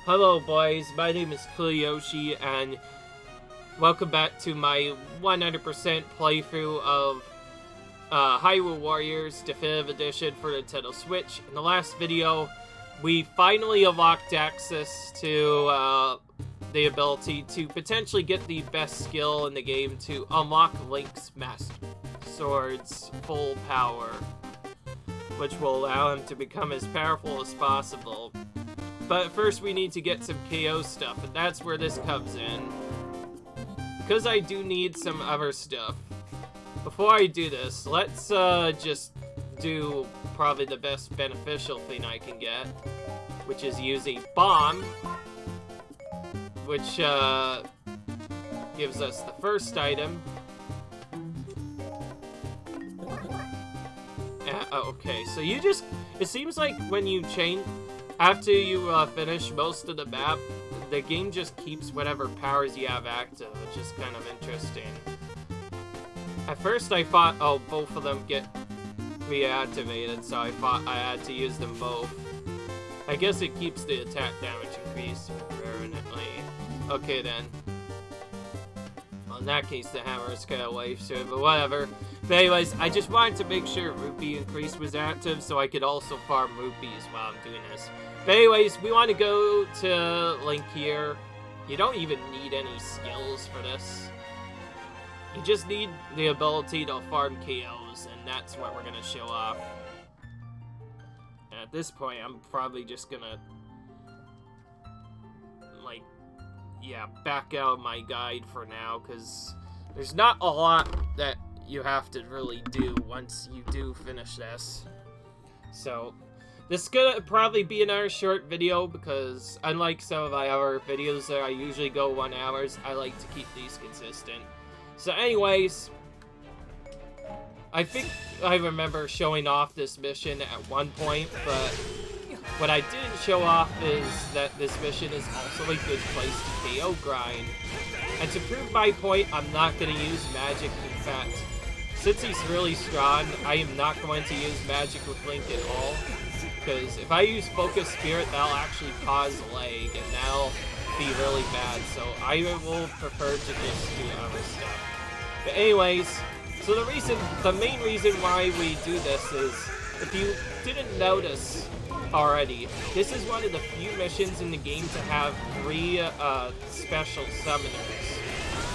Hello boys, my name is Kuliyoshi and welcome back to my 100% playthrough of Hyrule Warriors Definitive Edition for Nintendo Switch. In the last video, we finally unlocked access to the ability to potentially get the best skill in the game to unlock Link's Master Sword's full power, which will allow him to become as powerful as possible. But first we need to get some KO stuff, and that's where this comes in. Because I do need some other stuff. Before I do this, let's just do probably the best beneficial thing I can get, which is use a bomb, which gives us the first item. Okay, so you just, it seems like when you change, after you finish most of the map, the game just keeps whatever powers you have active, which is kind of interesting. At first I thought, oh, both of them get reactivated, so I thought I had to use them both. I guess it keeps the attack damage increased permanently. Okay then. Well, in that case, the hammer is kind of life soon, but whatever. But anyways, I just wanted to make sure Rupee Increase was active so I could also farm Rupees while I'm doing this. But anyways, we want to go to Link here. You don't even need any skills for this. You just need the ability to farm KOs, and that's what we're going to show off. And at this point, I'm probably just going to, like, yeah, back out of my guide for now, because there's not a lot that you have to really do once you do finish this. So this is gonna probably be another short video because unlike some of my other videos that I usually go 1 hour, I like to keep these consistent. So anyways, I think I remember showing off this mission at one point, but what I didn't show off is that this mission is also a good place to KO grind. And to prove my point, I'm not going to use magic. In fact, since he's really strong, I am not going to use magic with Link at all. Because if I use Focus Spirit, that'll actually cause lag, and that'll be really bad. So I will prefer to just do other stuff. But anyways, so the main reason why we do this is, if you didn't notice already, this is one of the few missions in the game to have 3 special summoners.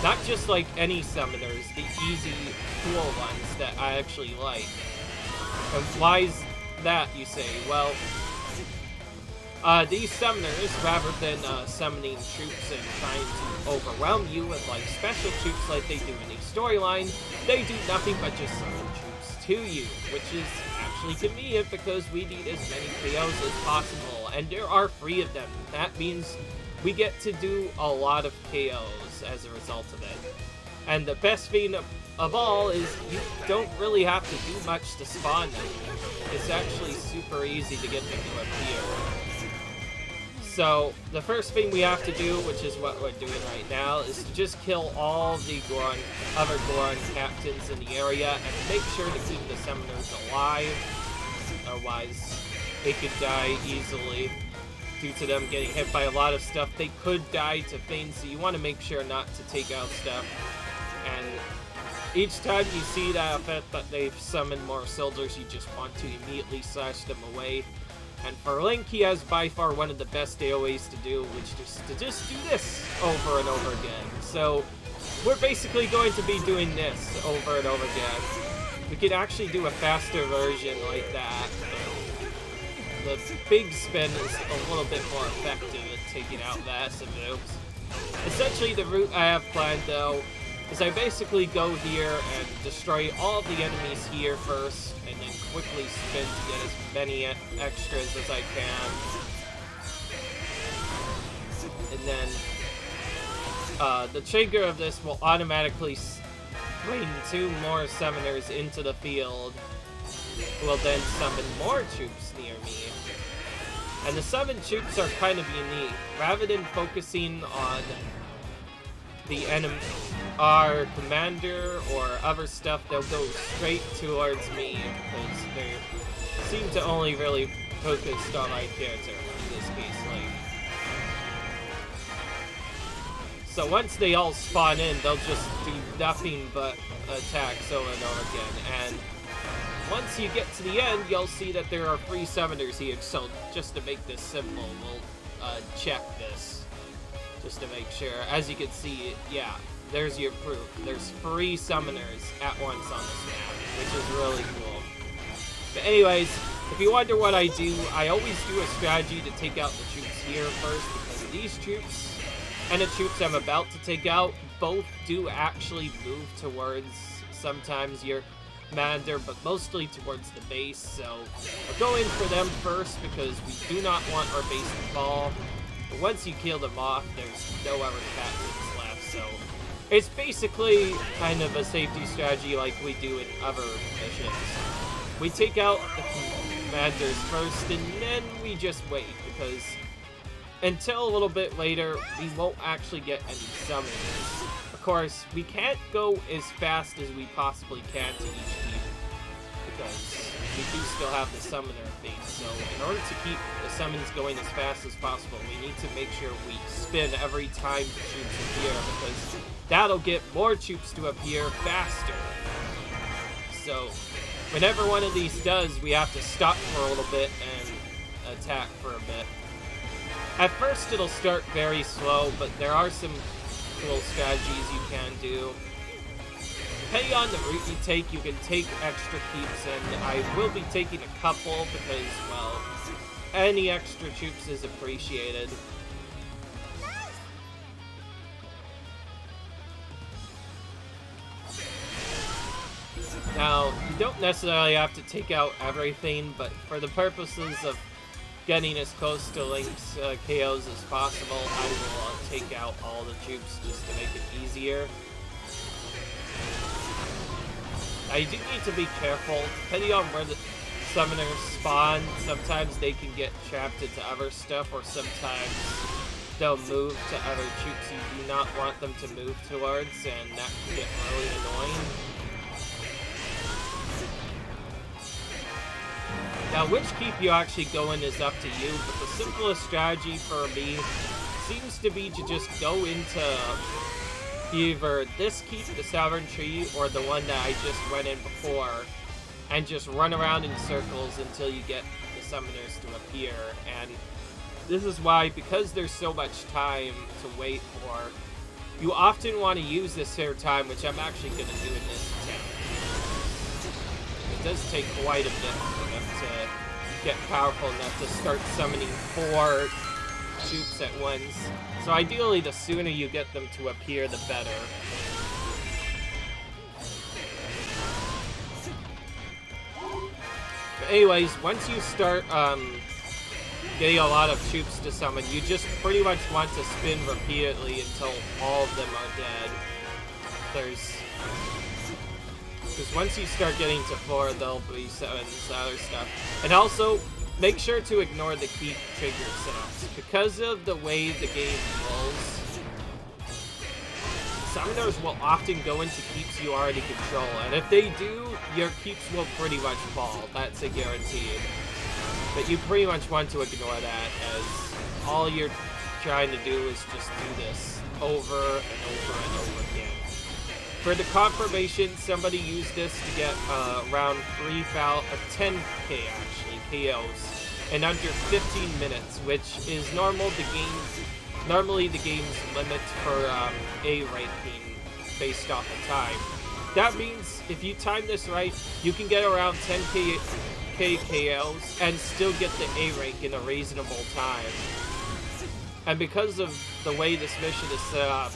Not just like any summoners, the easy, cool ones that I actually like. And why is that, you say? Well, these summoners, rather than summoning troops and trying to overwhelm you with like special troops like they do in a storyline, they do nothing but just summon troops to you, which is actually convenient because we need as many KOs as possible, and there are 3 of them. That means we get to do a lot of KOs as a result of it. And the best thing of all is you don't really have to do much to spawn them. It's actually super easy to get them to appear. So the first thing we have to do, which is what we're doing right now, is to just kill all the other Goron captains in the area and make sure to keep the summoners alive. Otherwise, they could die easily due to them getting hit by a lot of stuff. They could die to things, so you want to make sure not to take out stuff. And each time you see that effect that they've summoned more soldiers, you just want to immediately slash them away. And for Link, he has by far one of the best AoEs to do, which is to just do this over and over again. So we're basically going to be doing this over and over again. We could actually do a faster version like that. The big spin is a little bit more effective at taking out massive moves. Essentially, the route I have planned, though, is I basically go here and destroy all of the enemies here first, and then quickly spin to get as many extras as I can. And then the trigger of this will automatically bring 2 more summoners into the field, who will then summon more troops near me. And the summoned troops are kind of unique. Rather than focusing on the enemy, our commander or other stuff, they'll go straight towards me because they seem to only really focus on my character, in this case, like So once they all spawn in, they'll just do nothing but attacks over and over again. And once you get to the end, you'll see that there are free summoners here. So just to make this simple, we'll check this just to make sure. As you can see, yeah, there's your proof. There's free summoners at once on this map, which is really cool. But anyways, if you wonder what I do, I always do a strategy to take out the troops here first, because these troops and the troops I'm about to take out both do actually move towards sometimes your commander, but mostly towards the base. So we're going for them first because we do not want our base to fall. But once you kill them off, there's no other captains left. So it's basically kind of a safety strategy like we do in other missions. We take out the commanders first, and then we just wait, because until a little bit later, we won't actually get any summoners. Of course, we can't go as fast as we possibly can to each keep, because we do still have the summoner thing. So in order to keep the summons going as fast as possible, we need to make sure we spin every time the troops appear, because that'll get more troops to appear faster. So whenever one of these does, we have to stop for a little bit and attack for a bit. At first it'll start very slow, but there are some cool strategies you can do. Depending on the route you can take extra keeps, and I will be taking a couple because, well, any extra troops is appreciated. Now, you don't necessarily have to take out everything, but for the purposes of getting as close to Link's KOs as possible, I will take out all the troops just to make it easier. Now, you do need to be careful. Depending on where the summoners spawn, sometimes they can get trapped into other stuff, or sometimes they'll move to other troops you do not want them to move towards, and that can get really annoying. Now, which keep you actually go in is up to you, but the simplest strategy for me seems to be to just go into either this keep, the Sovereign Tree, or the one that I just went in before, and just run around in circles until you get the summoners to appear. And this is why, because there's so much time to wait for, you often want to use this here time, which I'm actually going to do in this attempt. It does take quite a bit for them to get powerful enough to start summoning 4 troops at once. So ideally, the sooner you get them to appear, the better. But anyways, once you start getting a lot of troops to summon, you just pretty much want to spin repeatedly until all of them are dead. Because once you start getting to 4, there'll be 7 other stuff. And also, make sure to ignore the keep trigger setups. Because of the way the game rolls, summoners will often go into keeps you already control. And if they do, your keeps will pretty much fall. That's a guarantee. But you pretty much want to ignore that, as all you're trying to do is just do this over and over and over again. For the confirmation, somebody used this to get around 10k actually, KOs, in under 15 minutes, which is normally the game's limit for A ranking based off of time. That means if you time this right, you can get around 10k KOs and still get the A rank in a reasonable time. And because of the way this mission is set up,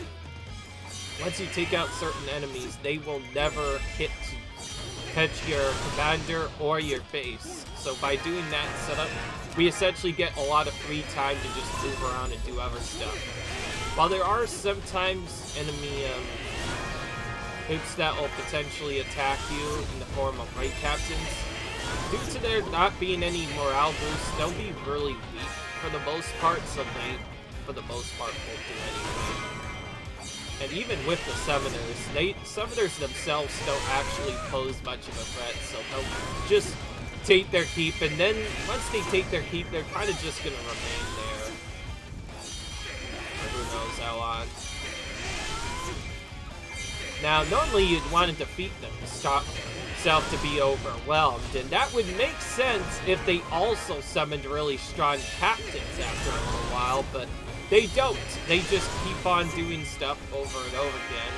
once you take out certain enemies, they will never catch your commander or your base. So by doing that setup, we essentially get a lot of free time to just move around and do other stuff. While there are sometimes enemy hoops that will potentially attack you in the form of raid captains, due to there not being any morale boosts, they'll be really weak for the most part, so they, for the most part, won't do anything. And even with the summoners themselves don't actually pose much of a threat, so they'll just take their keep, and then once they take their keep, they're kind of just going to remain there for who knows how long. Now, normally you'd want to defeat them to stop yourself to be overwhelmed, and that would make sense if they also summoned really strong captains after a little while, but they don't. They just keep on doing stuff over and over again.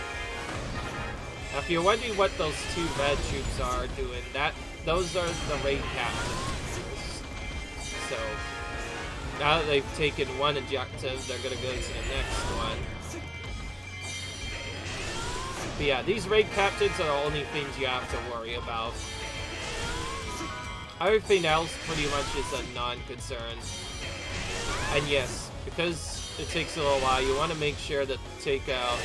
Now, if you're wondering what those two red troops are doing, those are the raid captains. So, now that they've taken one objective, they're going to go to the next one. But yeah, these raid captains are the only things you have to worry about. Everything else pretty much is a non-concern. And yes, because it takes a little while, you want to make sure that take out...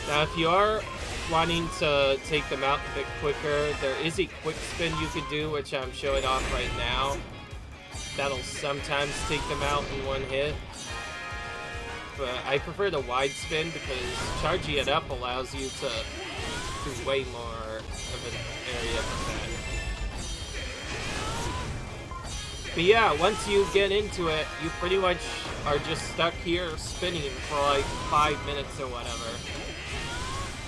Now, if you are wanting to take them out a bit quicker, there is a quick spin you could do, which I'm showing off right now. That'll sometimes take them out in one hit. But I prefer the wide spin because charging it up allows you to do way more of an area for that. But yeah, once you get into it, you pretty much are just stuck here spinning for like 5 minutes or whatever.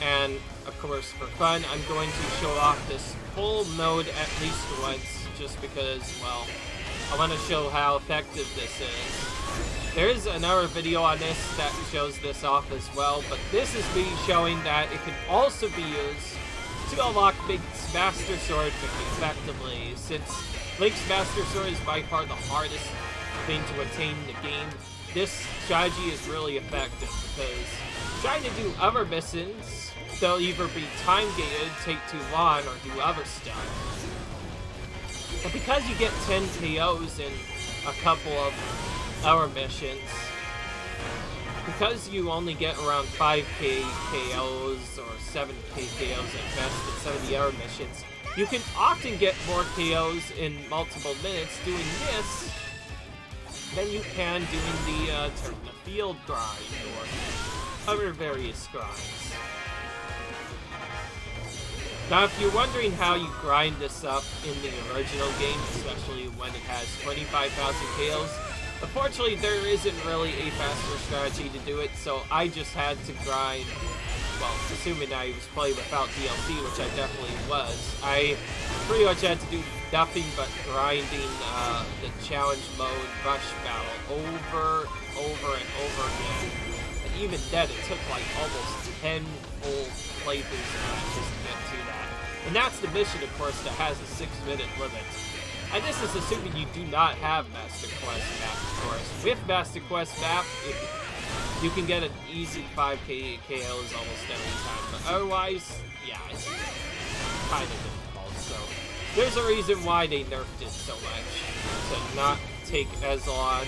And, of course, for fun, I'm going to show off this full mode at least once, just because, well, I want to show how effective this is. There is another video on this that shows this off as well, but this is me showing that it can also be used to unlock Link's Master Sword effectively, since Link's Master Sword is by far the hardest thing to attain in the game. This strategy is really effective, because trying to do other missions, they'll either be time-gated, take too long, or do other stuff. But because you get 10 KOs in a couple of other missions, because you only get around 5k KOs or 7k KOs at best in some of the other missions, you can often get more KOs in multiple minutes doing this than you can doing the turn the field grind or other various grinds. Now, if you're wondering how you grind this up in the original game, especially when it has 25,000 KOs, unfortunately there isn't really a faster strategy to do it, so I just had to grind, well, assuming I was playing without DLC, which I definitely was. I pretty much had to do nothing but grinding the challenge mode rush battle over and over again. And even then, it took like almost 10 full playthroughs just to get to that. And that's the mission, of course, that has a 6-minute limit. And this is assuming you do not have Master Quest Map, of course. With Master Quest Map, you can get an easy 5k KOs almost every time. But otherwise, yeah, it's kind of difficult. So there's a reason why they nerfed it so much, to not take as long.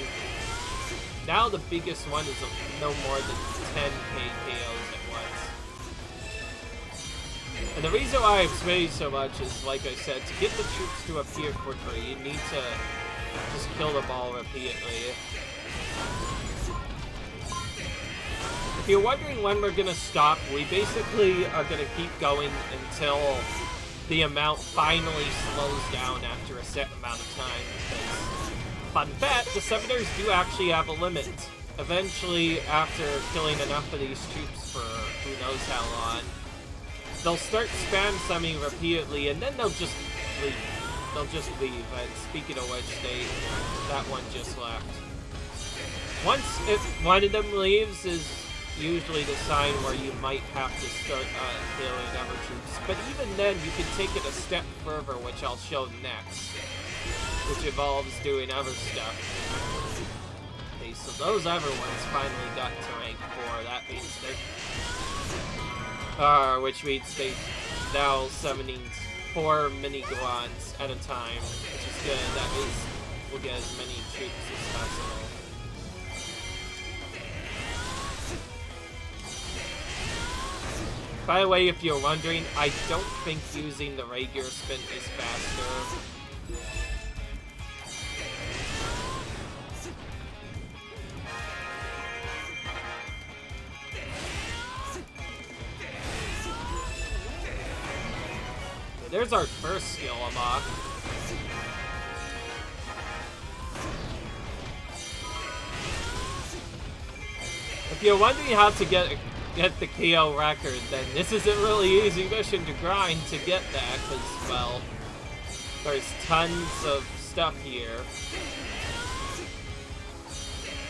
Now the biggest one is no more than 10k KOs at once. And the reason why I'm spinning so much is, like I said, to get the troops to appear quickly, you need to just kill them all repeatedly. If you're wondering when we're gonna stop, we basically are gonna keep going until the amount finally slows down after a set amount of time. Because, fun fact, the summoners do actually have a limit. Eventually, after killing enough of these troops for who knows how long, they'll start spam summoning repeatedly, and then they'll just leave. They'll just leave. And speaking of which, that one just left. Once one of them leaves is usually the sign where you might have to start killing other troops. But even then, you can take it a step further, which I'll show next, which involves doing other stuff. Okay, so those other ones finally got to rank 4. That means which means they now summoning 4 mini Goans at a time, which is good. That means we'll get as many troops as possible. By the way, if you're wondering, I don't think using the regular spin is faster. There's our first skill unlock. If you're wondering how to get the KO record, then this is a really easy mission to grind to get that, because, well, there's tons of stuff here.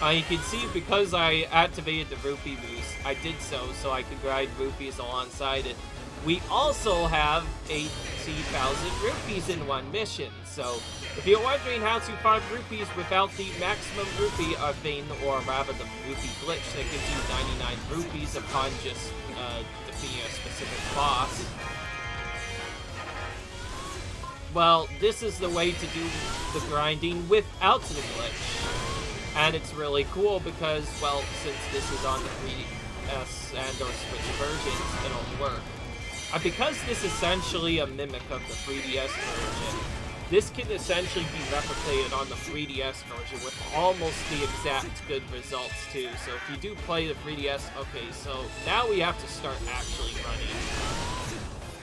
You can see, because I activated the rupee boost, I did so I could grind rupees alongside it. We also have 80,000 rupees in one mission, so if you're wondering how to farm rupees without the maximum rupee thing, or rather the rupee glitch that gives you 99 rupees upon just defeating a specific boss, well, this is the way to do the grinding without the glitch. And it's really cool because, well, since this is on the 3DS and or Switch versions, it'll work. Because this is essentially a mimic of the 3DS version, this can essentially be replicated on the 3DS version with almost the exact good results too. So if you do play the 3DS, okay, so now we have to start actually running.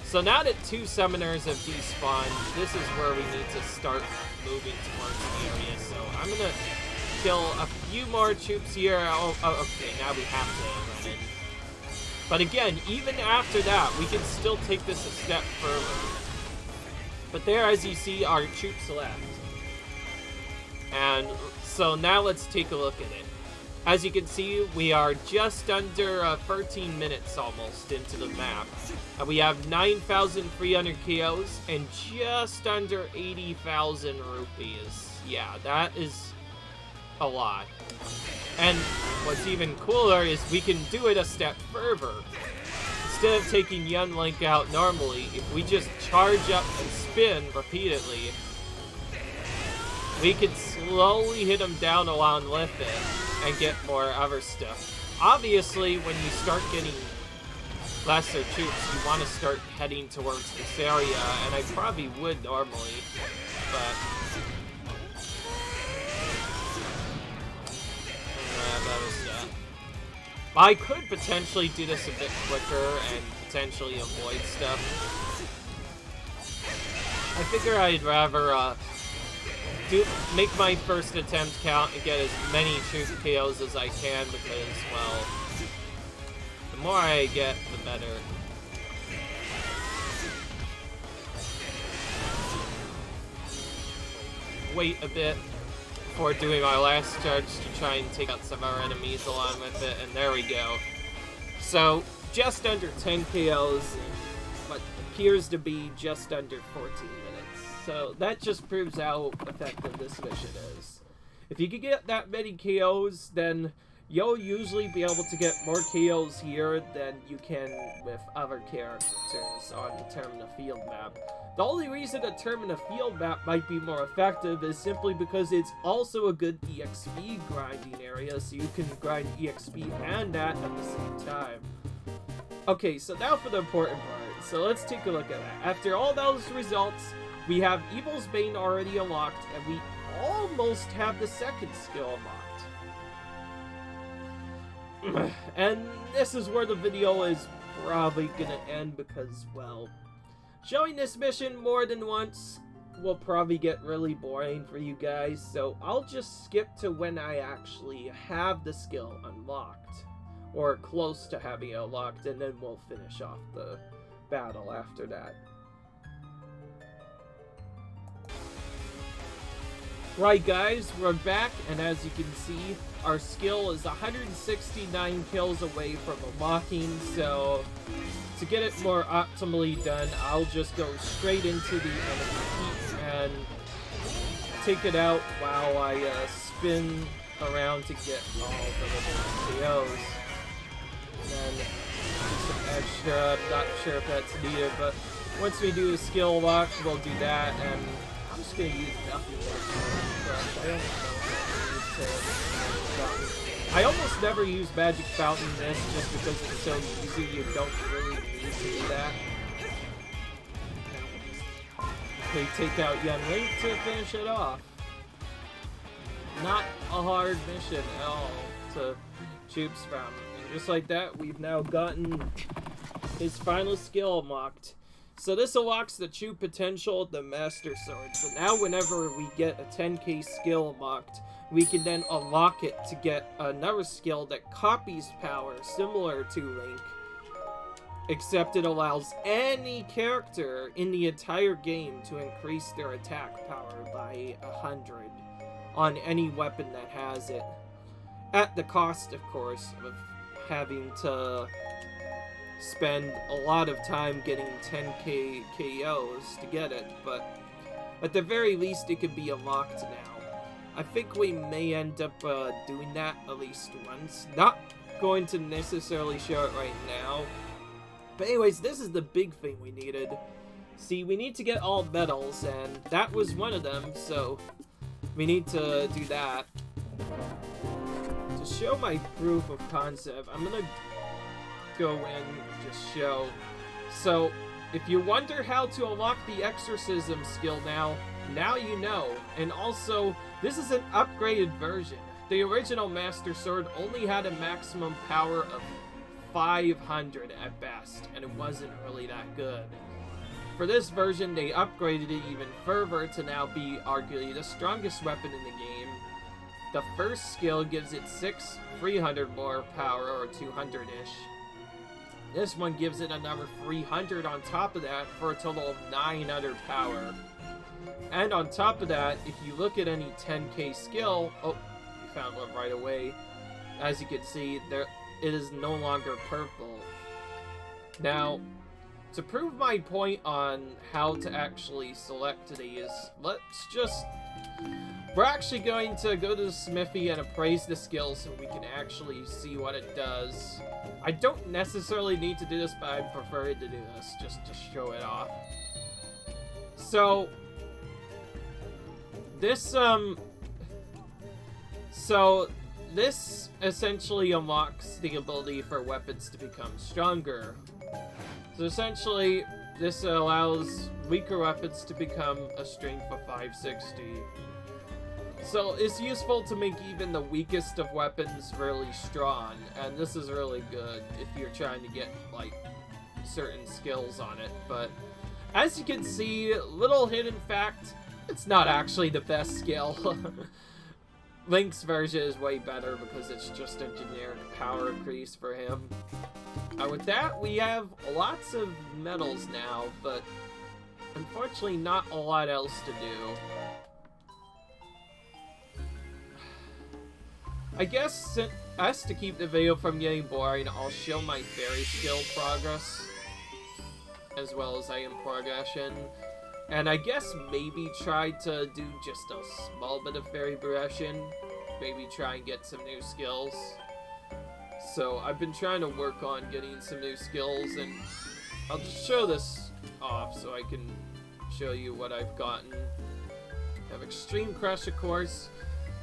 So now that 2 summoners have despawned, this is where we need to start moving towards the area. So I'm gonna kill a few more troops here. Oh, okay, now we have to run in. But again, even after that, we can still take this a step further. But there, as you see, are troops left. And so now let's take a look at it. As you can see, we are just under 13 minutes almost into the map. We have 9,300 KOs and just under 80,000 rupees. Yeah, that is a lot. And what's even cooler is we can do it a step further. Instead of taking Young Link out normally, if we just charge up and spin repeatedly, we can slowly hit him down along with it and get more other stuff. Obviously, when you start getting lesser troops, you want to start heading towards this area, and I probably would normally, but I could potentially do this a bit quicker and potentially avoid stuff. I figure I'd rather make my first attempt count and get as many troop KOs as I can because, well, the more I get, the better. Wait a bit before doing our last charge to try and take out some of our enemies along with it, and there we go. So, just under 10 KOs, what appears to be just under 14 minutes. So, that just proves how effective this mission is. If you can get that many KOs, then you'll usually be able to get more KOs here than you can with other characters on the Termina Field map. The only reason a Termina Field map might be more effective is simply because it's also a good EXP grinding area, so you can grind EXP and that at the same time. Okay, so now for the important part. So let's take a look at that. After all those results, we have Evil's Bane already unlocked, and we almost have the second skill unlocked. And this is where the video is probably gonna end because, well, showing this mission more than once will probably get really boring for you guys, so I'll just skip to when I actually have the skill unlocked, or close to having it unlocked, and then we'll finish off the battle after that. Right guys, we're back, and as you can see, our skill is 169 kills away from unlocking, so to get it more optimally done, I'll just go straight into the enemy heat and take it out while I spin around to get all the KOs. And then do some extra, I'm not sure if that's needed, but once we do the skill lock, we'll do that, and I'm just going to use nothing more. I almost never use Magic Fountain in this just because it's so easy, you don't really need to do that. Okay, take out Young Link to finish it off. Not a hard mission at all to troops from. And just like that, we've now gotten his final skill unlocked. So this unlocks the true potential of the Master Sword. So now whenever we get a 10k skill unlocked, we can then unlock it to get another skill that copies power similar to Link, except it allows any character in the entire game to increase their attack power by 100 on any weapon that has it. At the cost, of course, of having to spend a lot of time getting 10k KOs to get it, but at the very least it could be unlocked now. I think we may end up doing that at least once. Not going to necessarily show it right now. But anyways, this is the big thing we needed. See, we need to get all medals, and that was one of them, so we need to do that. To show my proof of concept, I'm gonna go in and just show. So, if you wonder how to unlock the exorcism skill now you know. And also, this is an upgraded version. The original Master Sword only had a maximum power of 500 at best, and it wasn't really that good. For this version, they upgraded it even further to now be arguably the strongest weapon in the game. The first skill gives it 300 more power, or 200-ish. This one gives it another 300 on top of that, for a total of 900 power. And on top of that, if you look at any 10k skill... Oh, we found one right away. As you can see, it is no longer purple. Now, to prove my point on how to actually select these, we're actually going to go to the smithy and appraise the skill so we can actually see what it does. I don't necessarily need to do this, but I prefer to do this just to show it off. So, this essentially unlocks the ability for weapons to become stronger. So essentially, this allows weaker weapons to become a strength of 560. So it's useful to make even the weakest of weapons really strong, and this is really good if you're trying to get, like, certain skills on it. But as you can see, little hidden fact, it's not actually the best skill. Link's version is way better because it's just a generic power increase for him. With that, we have lots of medals now, but unfortunately not a lot else to do. I guess, as to keep the video from getting boring, I'll show my fairy skill progress, as well as I am progression. And I guess maybe try to do just a small bit of fairy progression. Maybe try and get some new skills. So I've been trying to work on getting some new skills, and I'll just show this off so I can show you what I've gotten. I have Extreme Crush, of course.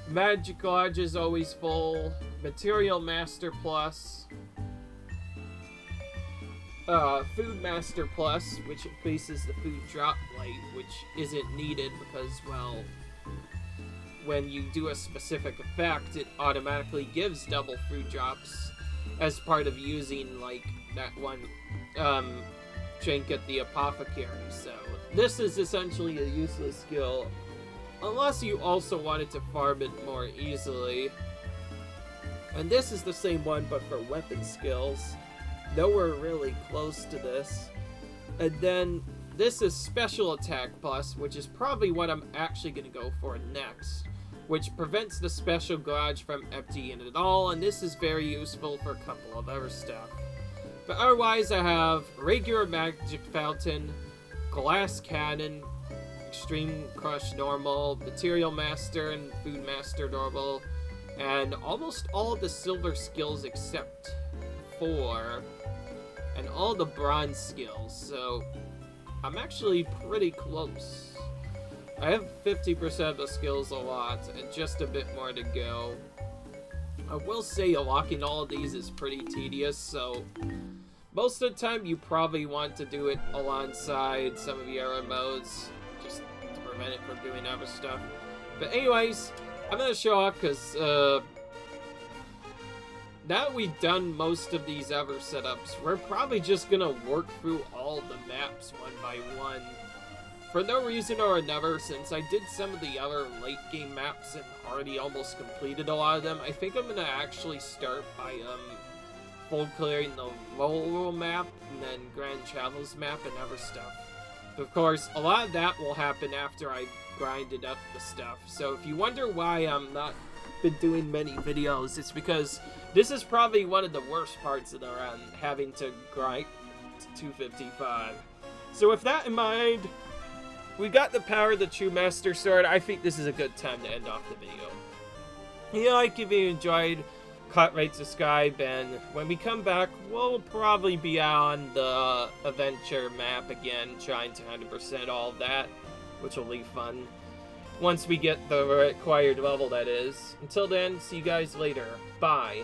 Magic Lodge is always full. Material Master Plus. Food Master Plus, which increases the food drop light, which isn't needed because, well, when you do a specific effect, it automatically gives double food drops as part of using, like, that one drink at the apothecary. So this is essentially a useless skill, unless you also wanted to farm it more easily. And this is the same one, but for weapon skills. Nowhere really close to this. And then this is Special Attack Plus, which is probably what I'm actually going to go for next, which prevents the Special Garage from emptying it all, and this is very useful for a couple of other stuff. But otherwise, I have Regular Magic Fountain, Glass Cannon, Extreme Crush Normal, Material Master, and Food Master Normal, and almost all of the silver skills except 4, and all the bronze skills, so I'm actually pretty close. I have 50% of the skills a lot, and just a bit more to go. I will say unlocking all of these is pretty tedious, so most of the time you probably want to do it alongside some of the other modes, just to prevent it from doing other stuff. But anyways, I'm going to show off because now that we've done most of these other setups, we're probably just gonna work through all the maps one by one. For no reason or another, since I did some of the other late game maps and already almost completed a lot of them, I think I'm gonna actually start by full clearing the Hyrule map and then Grand Travels map and other stuff. But of course, a lot of that will happen after I grinded up the stuff. So if you wonder why I'm not been doing many videos, it's because this is probably one of the worst parts of the run, having to grind to 255. So with that in mind, we got the power of the True Master Sword. I think this is a good time to end off the video. If you enjoyed, rate, subscribe, and when we come back, we'll probably be on the adventure map again, trying to 100% all of that, which will be fun. Once we get the required level, that is. Until then, see you guys later. Bye.